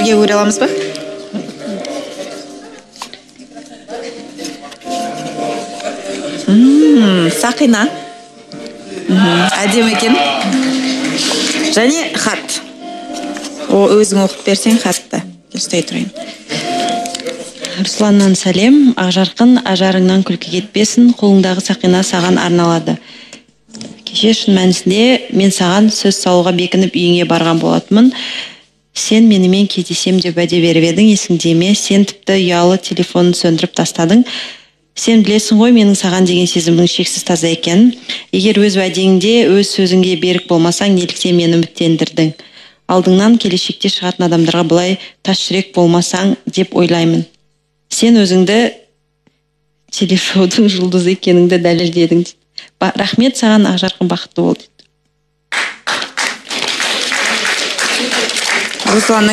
бірге көре аламыз ба? Сақина. Әдемі екен. Және хат. Өзің оқып берсең хатты. Ұстай тұрайын. Русланнан сәлем. Ақжарқын, ажарыңнан күлкі кетпесін. Қолыңдағы сақина саған арналады. Кеше шын мәнісінде мен саған сөз салуға бекініп үйіңе барған болатынмын. Сен менімен кездесем деп уәде беріп едің, есіңде ме? Сен тіпті ұялы телефонын сөндіріп тастадың. Сен білесің ғой менің саған деген сезімнің шексіз таза екенін. Егер өз уәдеңде, өз сөзіңге берік болмасаң, неліктен мені үміттендірдің? Алдыңнан келешекте шығатын адамдарға былай тас жүрек болмасаң деп ойлаймын. Сен өзіңді телешоудың жұлдызы екеніңді дәлелдедің. Рахмет саған, Ақжарқын, бақытты бол. Руслан